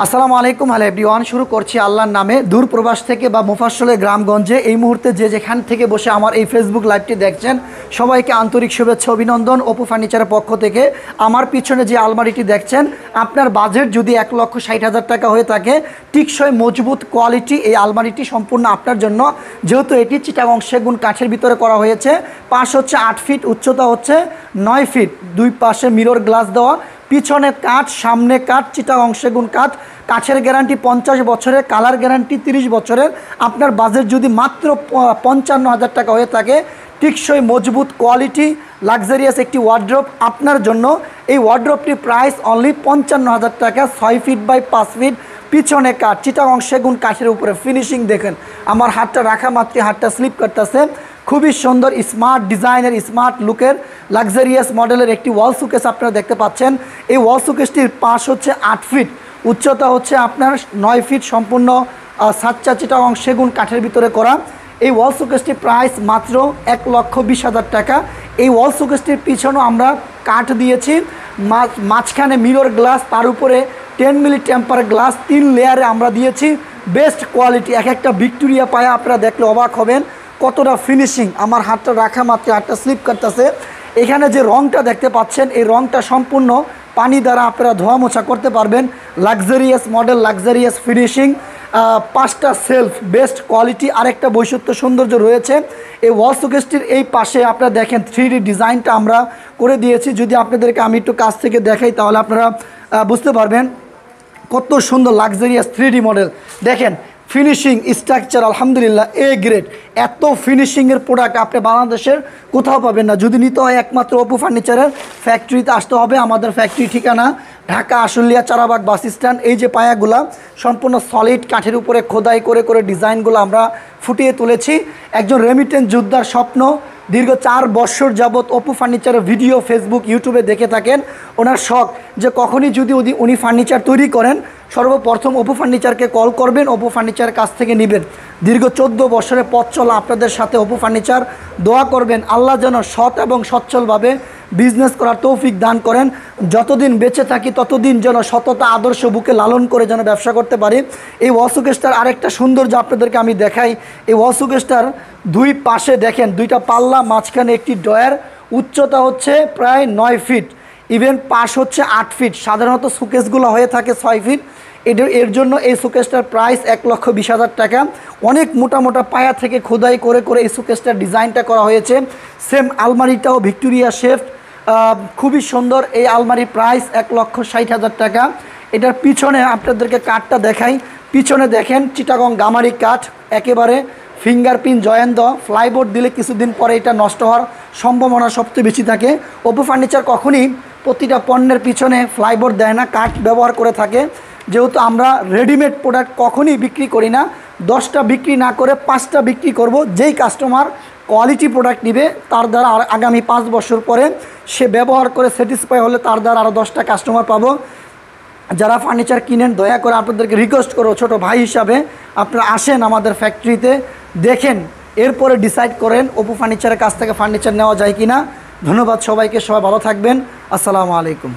আসসালামু আলাইকুম। Hello everyone, শুরু করছি আল্লাহর নামে। দূর প্রবাস থেকে বা মুফাসসলে গ্রামগঞ্জে এই মুহূর্তে যে যেখান থেকে বসে আমার এই ফেসবুক লাইভটি দেখছেন, সবাইকে আন্তরিক শুভেচ্ছা অভিনন্দন অপু ফার্নিচারের পক্ষ থেকে। আমার পিছনে যে আলমারিটি দেখছেন, আপনার বাজেট যদি 1,60,000 টাকা হয়ে থাকে, টিকসই মজবুত কোয়ালিটি এই আলমারিটি সম্পূর্ণ আপনার জন্য। যেহেতু এটি চিটাগং সেগুন কাঠের ভিতরে করা হয়েছে, পাশ হচ্ছে 8 ফিট, উচ্চতা হচ্ছে 9 ফিট, দুই পাশে মিরর গ্লাস দেওয়া, পিছনে কাঠ, সামনে কাঠ, চিটাগং সেগুন কাঠ। কাঠের গ্যারান্টি 50 বছরের, কালার গ্যারান্টি 30 বছরের। আপনার বাজেট যদি মাত্র 55,000 টাকা হয়ে থাকে, টিকসই মজবুত কোয়ালিটি লাক্সারিয়াস একটি ওয়ার্ড্রোব আপনার জন্য। এই ওয়ার্ড্রোবটির প্রাইস অনলি 55,000 টাকা। 6 ফিট বাই 5 ফিট, পিছনে কাঠ, চিটাগং সেগুন কাঠের উপরে ফিনিশিং দেখেন। আমার হাতটা রাখা মাত্র হাতটা স্লিপ করতেছে। খুবই সুন্দর স্মার্ট ডিজাইনের, স্মার্ট লুকের, লাক্সারিয়াস মডেলের একটি ওয়াল সুকেস আপনারা দেখতে পাচ্ছেন। এই ওয়াল সুকেসটির পাশ হচ্ছে 8 ফিট, উচ্চতা হচ্ছে আপনার 9 ফিট, সম্পূর্ণ সাচ্চা চিটাগং সেগুন কাঠের ভিতরে করা। এই ওয়াল সুকেসটির প্রাইস মাত্র 1,20,000 টাকা। এই ওয়াল সুকেসটির পিছনেও আমরা কাঠ দিয়েছি, মাঝখানে মিরর গ্লাস, তার উপরে 10 মিলি টেম্পার গ্লাস 3 লেয়ারে আমরা দিয়েছি। বেস্ট কোয়ালিটি, এক একটা ভিক্টোরিয়া পায়া আপনারা দেখলে অবাক হবেন কতটা ফিনিশিং। আমার হাতটা রাখা মাত্র হাতটা স্লিপ করতেছে। এখানে যে রংটা দেখতে পাচ্ছেন, এই রংটা সম্পূর্ণ পানি দ্বারা আপনারা ধোয়া মোছা করতে পারবেন। লাক্সারিয়াস মডেল, লাক্সারিয়াস ফিনিশিং, 5টা সেলফ, বেস্ট কোয়ালিটি। আরেকটা বৈশিষ্ট্য সৌন্দর্য রয়েছে এই ওয়াল শোকেসটির এই পাশে আপনারা দেখেন 3D ডিজাইনটা আমরা করে দিয়েছি। যদি আপনাদেরকে আমি একটু কাছ থেকে দেখাই তাহলে আপনারা বুঝতে পারবেন কত সুন্দর লাক্সারিয়াস 3D মডেল। দেখেন ফিনিশিং, স্ট্রাকচার আলহামদুলিল্লাহ এ গ্রেড। এত ফিনিশিংয়ের প্রোডাক্ট আপনি বাংলাদেশের কোথাও পাবেন না। যদি নিতে হয় একমাত্র অপু ফার্নিচারের ফ্যাক্টরিতে আসতে হবে। আমাদের ফ্যাক্টরি ঠিকানা ঢাকা আশুলিয়া চারাবাগ বাস স্ট্যান্ড। এই যে পায়াগুলা সম্পূর্ণ সলিড কাঠের উপরে খোদাই করে করে ডিজাইনগুলো আমরা ফুটিয়ে তুলেছি। একজন রেমিটেন্স যোদ্ধার স্বপ্ন। দীর্ঘ 4 বছর যাবৎ অপু ফার্নিচারের ভিডিও ফেসবুক ইউটিউবে দেখে থাকেন। ওনার শখ যে কখনই যদি উনি ফার্নিচার তৈরি করেন, সর্বপ্রথম অপু ফার্নিচারকে কল করবেন, অপু ফার্নিচারের কাছ থেকে নেবেন। দীর্ঘ 14 বছরের পথ চলা আপনাদের সাথে অপু ফার্নিচার। দোয়া করবেন আল্লাহ যেন সৎ এবং সচ্ছলভাবে বিজনেস করার তৌফিক দান করেন। যতদিন বেঁচে থাকি ততদিন যেন সততা আদর্শ বুকে লালন করে যেন ব্যবসা করতে পারি। এই ওয়াল শোকেসটার আরেকটা সৌন্দর্য আপনাদেরকে আমি দেখাই। এই ওয়াল শোকেসটার দুই পাশে দেখেন 2টা পাল্লা, মাঝখানে একটি ড্রয়ার, উচ্চতা হচ্ছে প্রায় 9 ফিট, ইভেন পাশ হচ্ছে 8 ফিট। সাধারণত শোকেসগুলো হয়ে থাকে 6 ফিট। এর জন্য এই শোকেসটার প্রাইস 1,20,000 টাকা। অনেক মোটা মোটা পায়া থেকে খোদাই করে করে এই শোকেসটার ডিজাইনটা করা হয়েছে। সেম আলমারিটাও ভিক্টোরিয়া শেফট, খুবই সুন্দর। এই আলমারির প্রাইস 1,60,000 টাকা। এটার পিছনে আপনাদেরকে কাঠটা দেখাই। পিছনে দেখেন চিটাগং গামারি কাঠ, একেবারে ফিঙ্গারপ্রিন্ট জয়েন দেওয়া। ফ্লাইবোর্ড দিলে কিছুদিন পরে এটা নষ্ট হওয়ার সম্ভাবনা সবচেয়ে বেশি থাকে। অপু ফার্নিচার কখনই প্রতিটা পণ্যের পিছনে ফ্লাইবোর্ড দেয় না, কাঠ ব্যবহার করে থাকে। যেহেতু আমরা রেডিমেড প্রোডাক্ট কখনই বিক্রি করি না, 10টা বিক্রি না করে 5টা বিক্রি করব। যেই কাস্টমার কোয়ালিটি প্রোডাক্ট নেবে তার দ্বারা আগামী 5 বছর পরে সে ব্যবহার করে স্যাটিসফাই হলে তার দ্বারা আরও 10টা কাস্টমার পাবো। যারা ফার্নিচার কিনেন দয়া করে আপনাদেরকে রিকোয়েস্ট করো, ছোট ভাই হিসাবে আপনারা আসেন আমাদের ফ্যাক্টরিতে, দেখেন, এরপরে ডিসাইড করেন অপু ফার্নিচারের কাছ থেকে ফার্নিচার নেওয়া যায় কি না। ধন্যবাদ সবাইকে, সবাই ভালো থাকবেন। আসসালামু আলাইকুম।